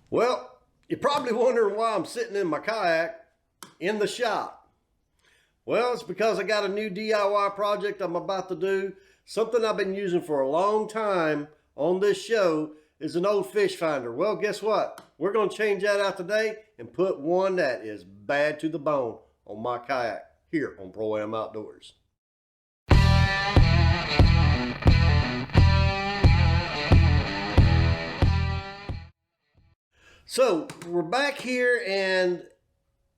Well, you're probably wondering why I'm sitting in my kayak in the shop. Well, it's because I got a new DIY project I'm about to do. Something I've been using for a long time on this show is an old fish finder. Well, guess what? We're going to change that out today and put one that is bad to the bone on my kayak here on Pro-Am Outdoors. So we're back here, and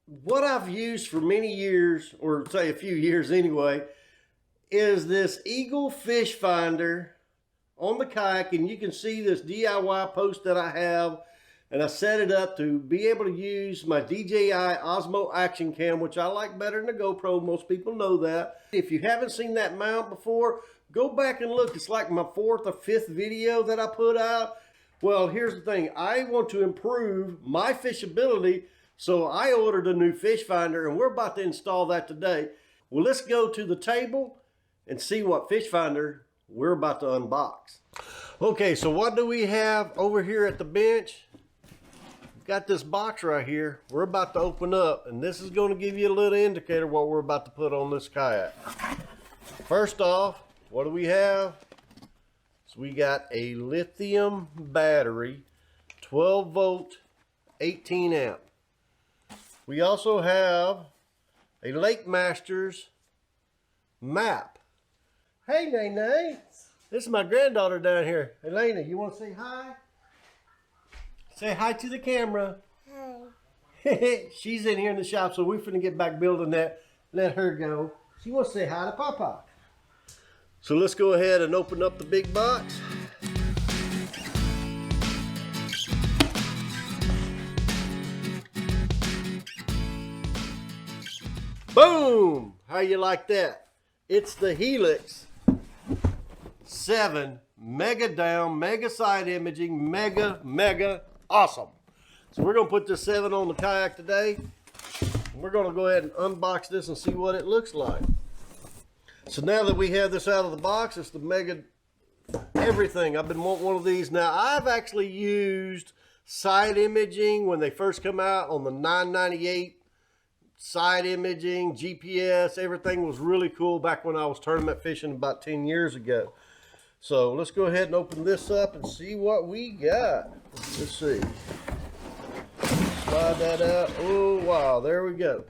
what I've used for many years, or say a few years anyway, is this Eagle fish finder on the kayak. And you can see this DIY post that I have, and I set it up to be able to use my DJI Osmo Action Cam, which I like better than the GoPro. Most people know that. If you haven't seen that mount before, go back and look. It's like my 4th or 5th video that I put out. Well, here's the thing. I want to improve my fishability, so I ordered a new fish finder, and we're about to install that today. Well, let's go to the table and see what fish finder we're about to unbox. Okay, so what do we have over here at the bench? We've got this box right here we're about to open up, and this is going to give you a little indicator what we're about to put on this kayak. First off, what do we have? So we got a lithium battery, 12 volt, 18 amp. We also have a Lake Masters map. Hey, Nene. This is my granddaughter down here. Elena, you want to say hi? Say hi to the camera. Hi. She's in here in the shop, so we're finna get back building that. Let her go. She wants to say hi to Papa. So let's go ahead and open up the big box. Boom! How you like that? It's the Helix 7 mega down, mega side imaging, mega awesome. So we're gonna put this 7 on the kayak today. We're gonna go ahead and unbox this and see what it looks like. So now that we have this out of the box, it's the mega everything. I've been wanting one of these. Now, I've actually used side imaging when they first come out on the 998. Side imaging, GPS, everything was really cool back when I was tournament fishing about 10 years ago. So let's go ahead and open this up and see what we got. Let's see. Slide that out. Oh, wow. There we go.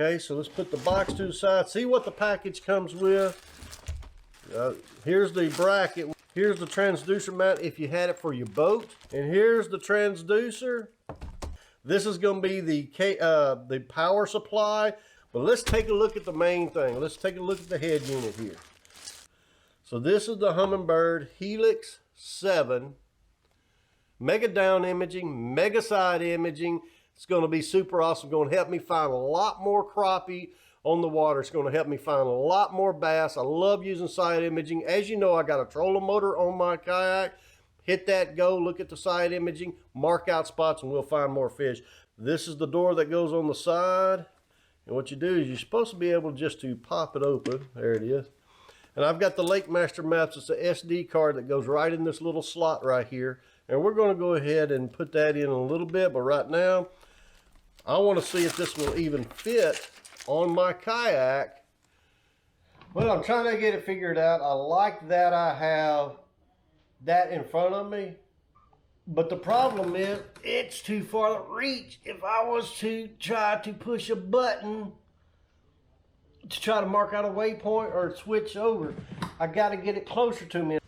Okay, so let's put the box to the side. See what the package comes with. Here's the bracket. Here's the transducer mount if you had it for your boat. And here's the transducer. This is going to be the power supply. But let's take a look at the main thing. Let's take a look at the head unit here. So this is the Humminbird Helix 7. Mega down imaging, mega side imaging. It's going to be super awesome. Going to help me find a lot more crappie on the water. It's going to help me find a lot more bass. I love using side imaging. As you know, I got a trolling motor on my kayak. Hit that go, look at the side imaging, mark out spots, and we'll find more fish. This is the door that goes on the side. And what you do is you're supposed to be able just to pop it open. There it is. And I've got the Lake Master maps. It's an SD card that goes right in this little slot right here. And we're going to go ahead and put that in a little bit. But right now, I want to see if this will even fit on my kayak. Well, I'm trying to get it figured out. I like that I have that in front of me. But the problem is, it's too far to reach. If I was to try to push a button to try to mark out a waypoint or switch over, I got to get it closer to me.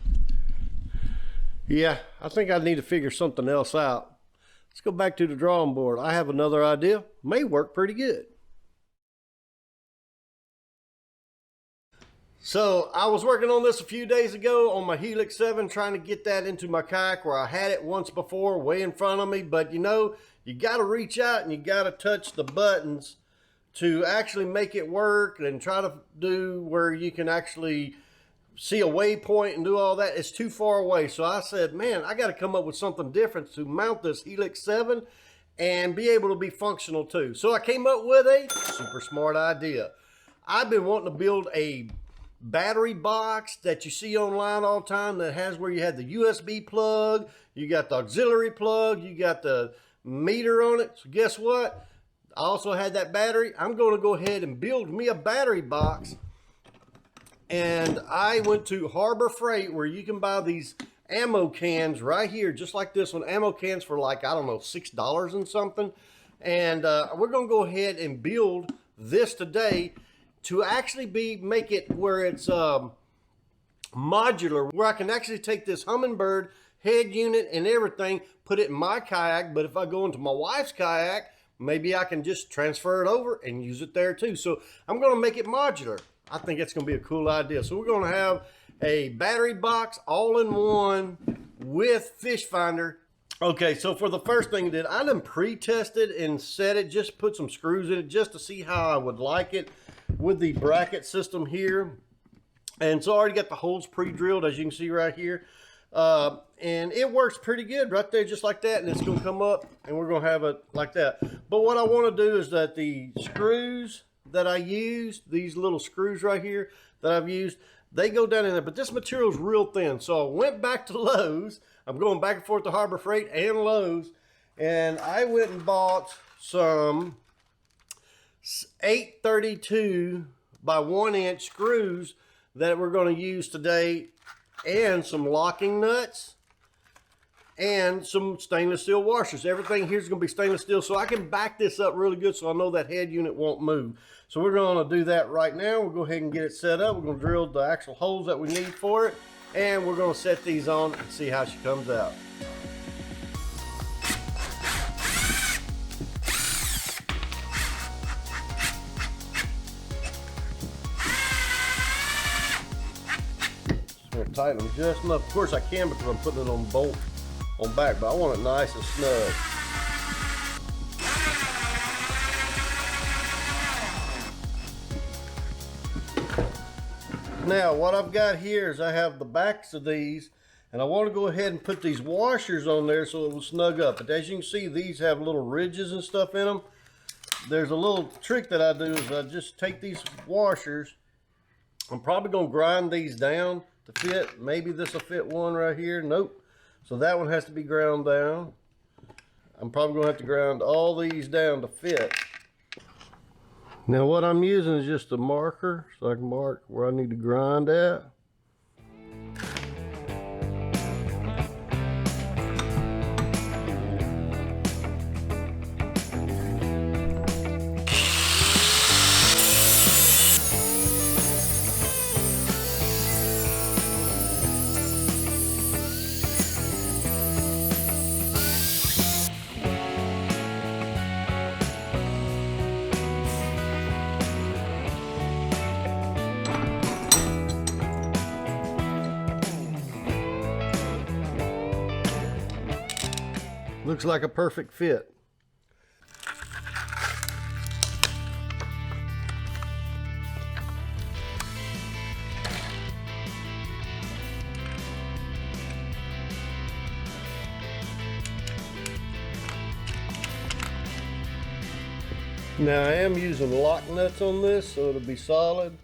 Yeah, I think I need to figure something else out. Let's go back to the drawing board. I have another idea. May work pretty good. So I was working on this a few days ago on my Helix 7, trying to get that into my kayak where I had it once before way in front of me. But you know, you got to reach out and you got to touch the buttons to actually make it work and try to do where you can actually see a waypoint and do all that. It's too far away. So I said, man, I got to come up with something different to mount this Helix 7 and be able to be functional too. So I came up with a super smart idea. I've been wanting to build a battery box that you see online all the time that has where you had the USB plug, you got the auxiliary plug, you got the meter on it. So guess what? I also had that battery. I'm going to go ahead and build me a battery box. And I went to Harbor Freight, where you can buy these ammo cans right here, just like this one. Ammo cans for like, I don't know, $6 and something. And we're going to go ahead and build this today to actually make it where it's modular, where I can actually take this Humminbird head unit and everything, put it in my kayak. But if I go into my wife's kayak, maybe I can just transfer it over and use it there too. So I'm going to make it modular. I think it's going to be a cool idea. So we're going to have a battery box all in one with fish finder. Okay, so for the first thing that I done pre-tested and set it, just put some screws in it just to see how I would like it with the bracket system here. And so I already got the holes pre-drilled, as you can see right here. And it works pretty good right there, just like that. And it's going to come up and we're going to have it like that. But what I want to do is that the screws that I used, these little screws right here that I've used, they go down in there. But this material is real thin. So I went back to Lowe's. I'm going back and forth to Harbor Freight and Lowe's. And I went and bought some 832 by 1 inch screws that we're going to use today, and some locking nuts and some stainless steel washers. Everything here is going to be stainless steel, so I can back this up really good so I know that head unit won't move. So we're going to do that right now. We'll go ahead and get it set up. We're going to drill the actual holes that we need for it, and we're going to set these on and see how she comes out. Tighten them just enough. Of course I can because I'm putting it on bolt on back, but I want it nice and snug. Now what I've got here is I have the backs of these, and I want to go ahead and put these washers on there so it will snug up. But as you can see, these have little ridges and stuff in them. There's a little trick that I do is I just take these washers. I'm probably going to grind these down to fit. Maybe this will fit one right here. Nope. So that one has to be ground down. I'm probably going to have to grind all these down to fit. Now what I'm using is just a marker so I can mark where I need to grind at. Looks like a perfect fit. Now I am using lock nuts on this so it'll be solid.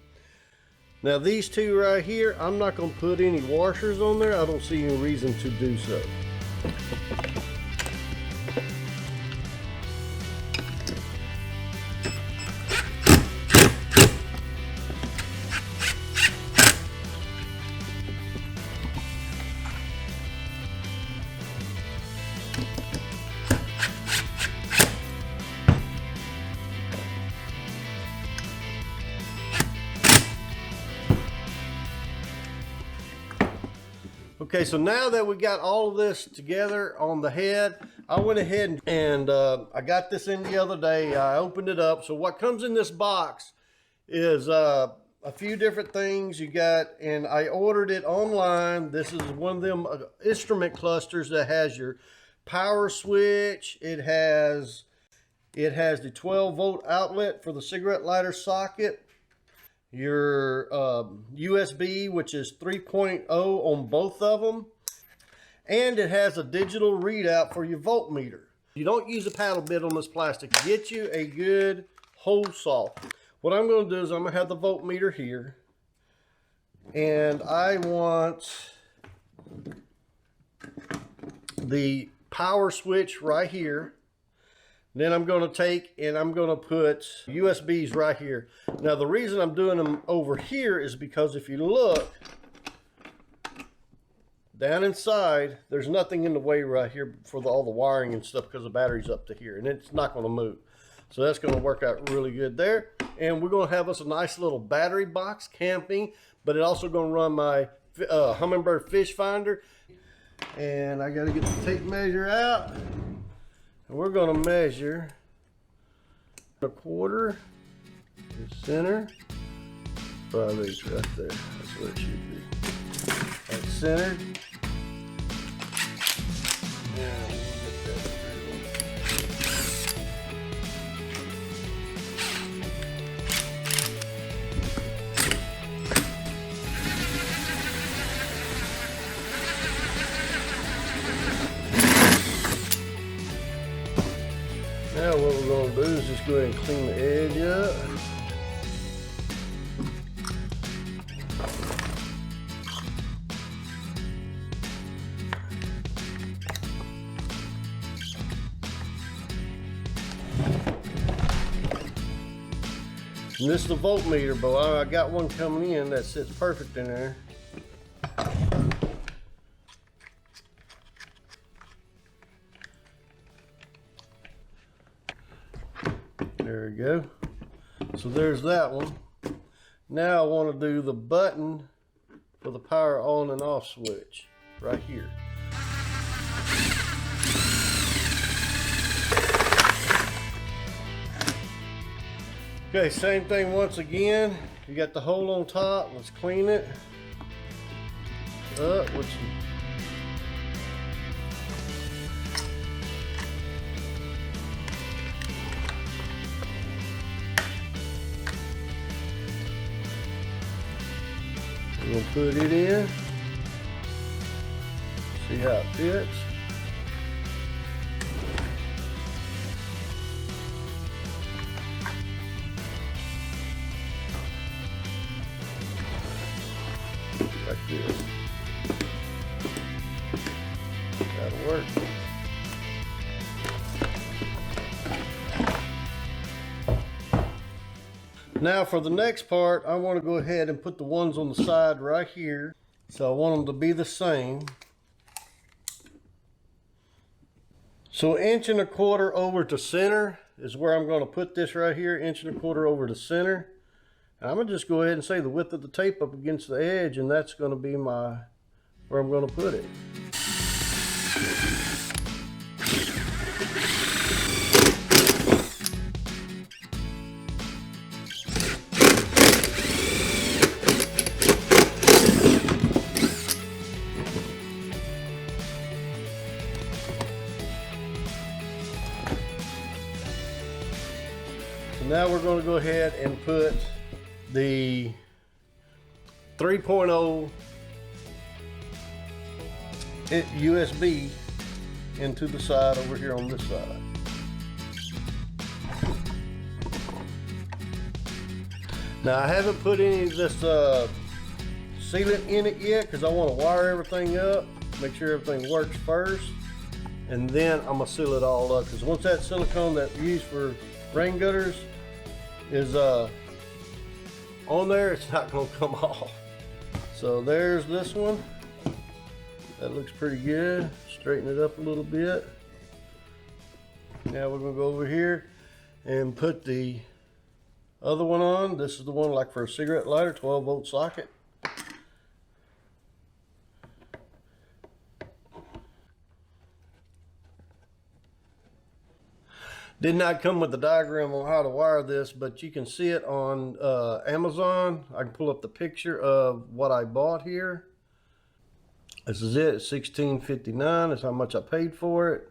Now these two right here, I'm not going to put any washers on there. I don't see any reason to do so. Okay, so now that we got all of this together on the head, I went ahead and I got this in the other day. I opened it up. So what comes in this box is a few different things you got, and I ordered it online. This is one of them instrument clusters that has your power switch. It has the 12 volt outlet for the cigarette lighter socket. Your USB, which is 3.0 on both of them, and it has a digital readout for your voltmeter. You don't use a paddle bit on this plastic. Get you a good hole saw. What I'm going to do is I'm going to have the voltmeter here, And I want the power switch right here. Then I'm going to take and I'm going to put USBs right here. Now the reason I'm doing them over here is because if you look down inside, there's nothing in the way right here for all the wiring and stuff because the battery's up to here and it's not going to move. So that's going to work out really good there. And we're going to have us a nice little battery box camping, but it's also going to run my Humminbird fish finder. And I got to get the tape measure out. And we're going to measure 1/4 in center. 5/8 right there. That's where it should be. That's centered. And we'll get that through. Now what we're going to do is just go ahead and clean the edge up. And this is the voltmeter, but I got one coming in that sits perfect in there. There we go. So there's that one. Now I want to do the button for the power on and off switch right here. Okay, same thing once again. You got the hole on top. Let's clean it up with some we're gonna put it in. See how it fits. Like this. That'll work. Now for the next part, I want to go ahead and put the ones on the side right here. So I want them to be the same. So 1.25 inches over to center is where I'm going to put this right here. 1.25 inches over to center. I'm going to just go ahead and say the width of the tape up against the edge, and that's going to be my where I'm going to put it. So now we're going to go ahead and put the 3.0 USB into the side over here on this side. Now I haven't put any of this sealant in it yet because I want to wire everything up, make sure everything works first, and then I'm gonna seal it all up because once that silicone that we use for rain gutters is on there, it's not going to come off. So there's this one. That looks pretty good. Straighten it up a little bit. Now we're going to go over here and put the other one on. This is the one like for a cigarette lighter, 12-volt socket. Did not come with the diagram on how to wire this, but you can see it on Amazon. I can pull up the picture of what I bought here. This is it, it's $16.59. That's how much I paid for it.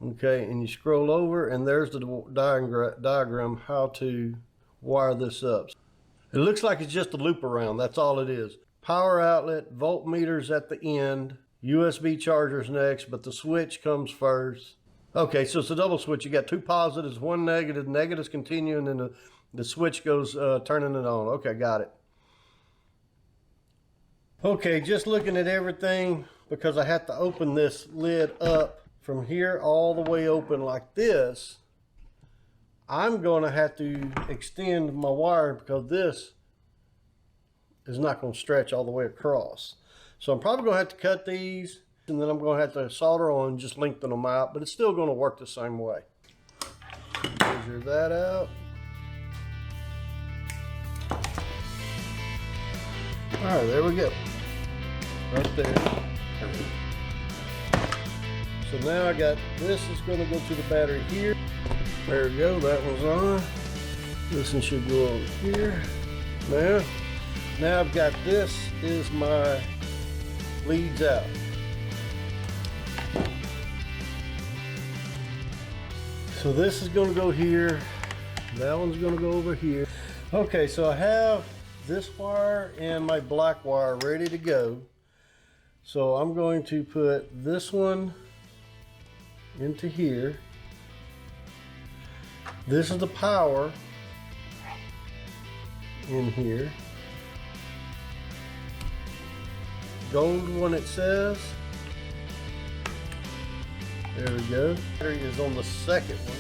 Okay, and you scroll over and there's the diagram how to wire this up. It looks like it's just a loop around, that's all it is. Power outlet, voltmeters at the end, USB chargers next, but the switch comes first. Okay, so it's a double switch. You got two positives, one negative. Negatives continue, and then the switch goes turning it on. Okay, got it. Okay, just looking at everything, because I have to open this lid up from here all the way open like this, I'm going to have to extend my wire because this is not going to stretch all the way across. So I'm probably going to have to cut these, and then I'm going to have to solder on and just lengthen them out, but it's still going to work the same way. Measure that out. All right, there we go. Right there. So now I got this is going to go to the battery here. There we go, that one's on. This one should go over here. Now I've got this is my leads out. So this is going to go here. That one's going to go over here. Okay, so I have this wire and my black wire ready to go. So I'm going to put this one into here. This is the power in here. Gold one it says. There we go. Battery is on the second one.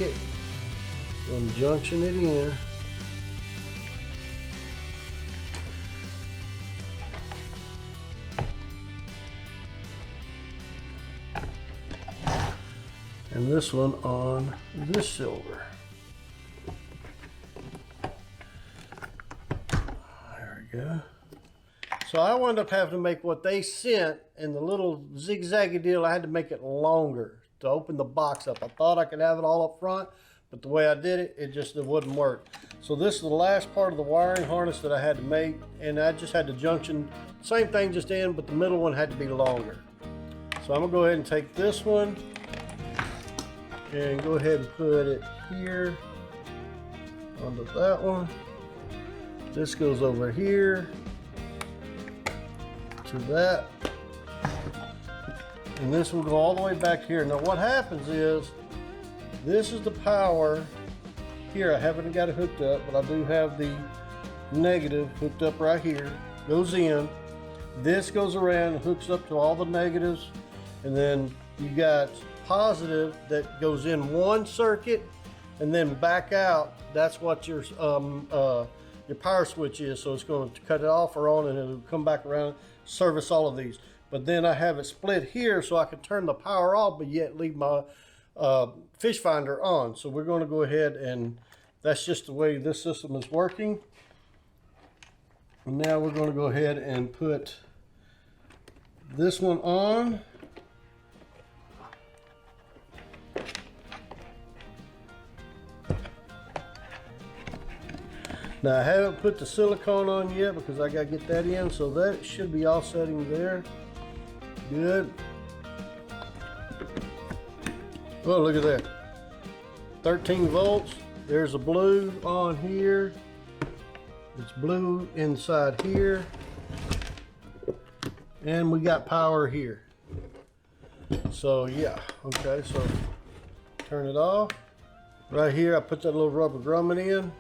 Okay. I'm junction it in. And this one on this silver. There we go. So I wound up having to make what they sent, and the little zigzaggy deal, I had to make it longer to open the box up. I thought I could have it all up front, but the way I did it, it wouldn't work. So this is the last part of the wiring harness that I had to make, and I just had the junction, same thing just in, but the middle one had to be longer. So I'm gonna go ahead and take this one and go ahead and put it here onto that one. This goes over here to that, and this will go all the way back here. Now what happens is, this is the power here. I haven't got it hooked up, but I do have the negative hooked up right here. Goes in. This goes around and hooks up to all the negatives, and then you got positive that goes in one circuit and then back out. That's what your power switch is. So it's going to cut it off or on, and it'll come back around, service all of these. But then I have it split here so I can turn the power off, but yet leave my fish finder on. So we're going to go ahead, and that's just the way this system is working. And now we're going to go ahead and put this one on. Now I haven't put the silicone on yet because I got to get that in, so that should be all setting there. Good. Oh, look at that. 13 volts. There's a blue on here. It's blue inside here. And we got power here. So yeah, okay, so turn it off. Right here I put that little rubber grommet in.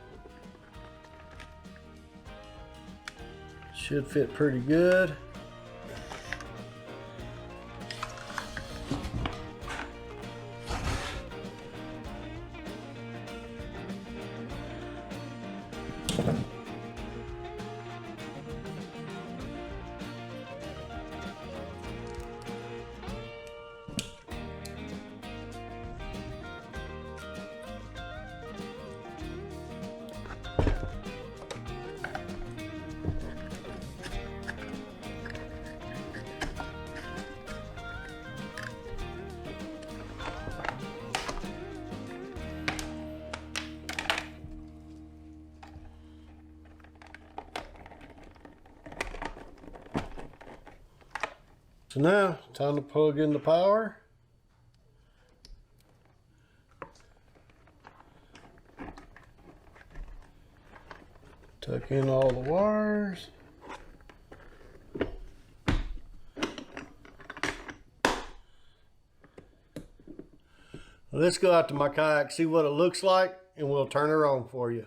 Should fit pretty good. So now, time to plug in the power. Tuck in all the wires. Let's go out to my kayak, see what it looks like, and we'll turn her on for you.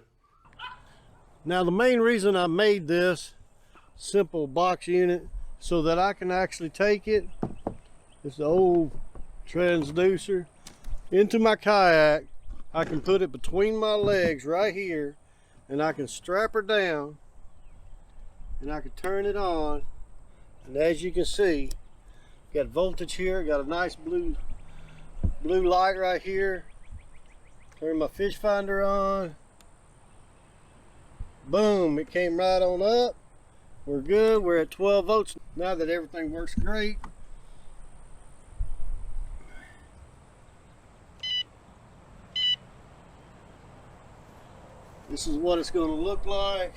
Now the main reason I made this simple box unit so that I can actually take it, it's the old transducer, into my kayak. I can put it between my legs right here, and I can strap her down, and I can turn it on. And as you can see, got voltage here, got a nice blue light right here. Turn my fish finder on. Boom, it came right on up. We're good, we're at 12 volts now that everything works great. This is what it's going to look like.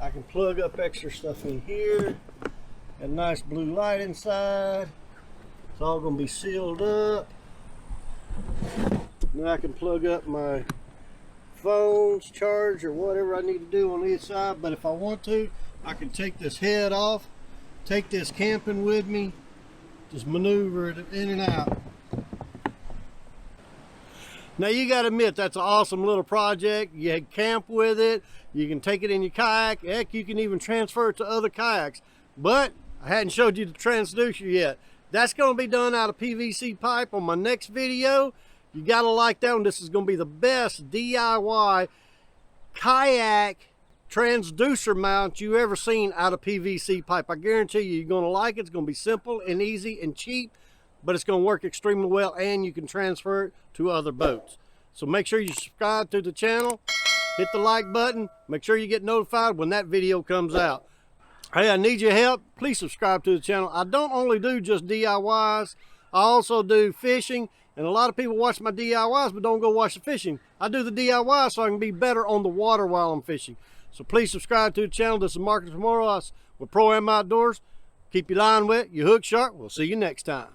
I can plug up extra stuff in here. Got a nice blue light inside. It's all going to be sealed up. Now I can plug up my phones, charge, or whatever I need to do on each side. But if I want to, I can take this head off, take this camping with me, just maneuver it in and out. Now you got to admit, that's an awesome little project. You can camp with it, you can take it in your kayak, heck, you can even transfer it to other kayaks. But I hadn't showed you the transducer yet. That's going to be done out of PVC pipe on my next video. You got to like that one. This is going to be the best DIY kayak transducer mount you ever seen out of PVC pipe. I guarantee you, you're going to like it. It's going to be simple and easy and cheap, but it's going to work extremely well, and you can transfer it to other boats. So make sure you subscribe to the channel, hit the like button, make sure you get notified when that video comes out. Hey, I need your help. Please subscribe to the channel. I don't only do just DIYs, I also do fishing, and a lot of people watch my DIYs but don't go watch the fishing. I do the DIY so I can be better on the water while I'm fishing. So please subscribe to the channel. This is Marcus Morelos with Pro Am Outdoors. Keep your line wet, your hook sharp. We'll see you next time.